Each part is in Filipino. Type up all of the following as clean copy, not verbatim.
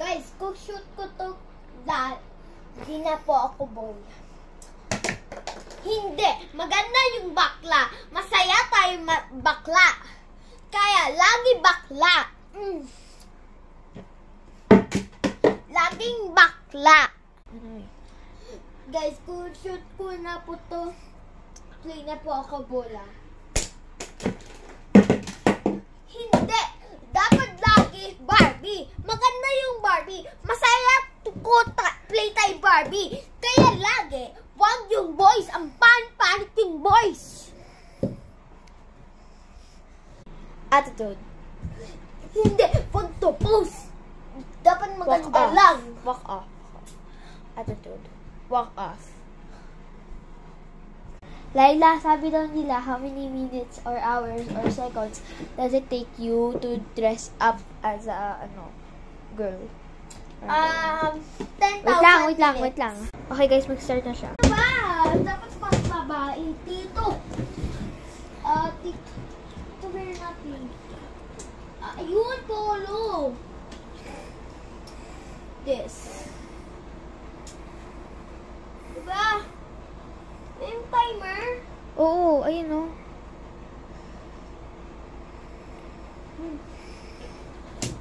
Guys, kung shoot ko to, hindi na po ako bola. Hindi. Maganda yung bakla. Masaya tayo bakla. Kaya, lagi bakla. Laging bakla. Guys, kung shoot ko na po to, play na po ako bola. Hindi. Dapat lagi Barbie. Maganda yung Barbie. Masaya ko play tayo Barbie. Kaya lagi, wag yung boys. Ang pan-panit yung boys. Attitude. Hindi. Wag to post. Dapat maganda lang. Walk off. Attitude. Walk off. Laila, sabi daw nila, how many minutes or hours or seconds does it take you to dress up as a, girl? 10,000 Wait lang. Okay guys, mag-start na siya. Diba? Dapat pang babae. Tito. Tito, where natin? Ayun, polo. This. Diba? Yung timer? Oo, ayun o.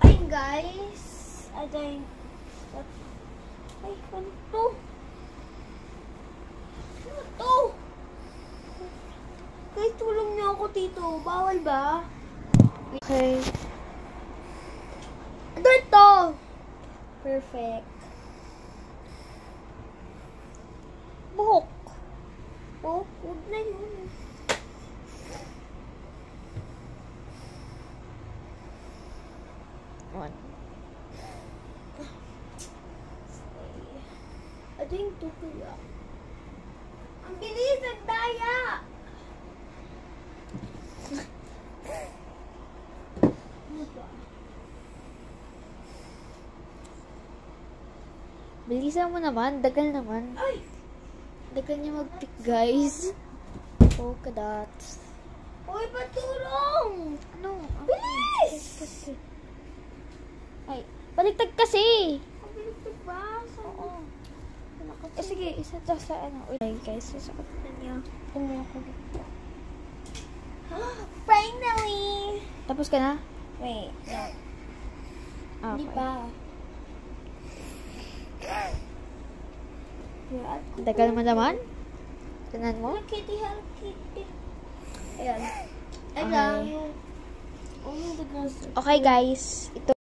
Ayun guys. Ay, ano to? Ano to? Guys, tulong niyo ako dito. Bawal ba? Okay. Ito! Perfect. Buhok. Oh, huwag na yun. One. Ano yung tukuya? Ang bilis! Ang daya! Ano ba? Bilisan mo naman. Dagal naman. Ay! Dagal niya mag-pick, guys. Polka dots. Uy, patulong! Ano? Bilis! Ay, baliktad kasi. Ang bilis ba? Oo. Sige, isa to sa Okay, guys, susukot na niya. Finally! Tapos ka na? Wait. Okay. Hindi pa. Dagal naman. Tignan mo. Hello Kitty, Hello Kitty. Ayan. Okay. Ayan. Oh, the girls. Okay, guys. Ito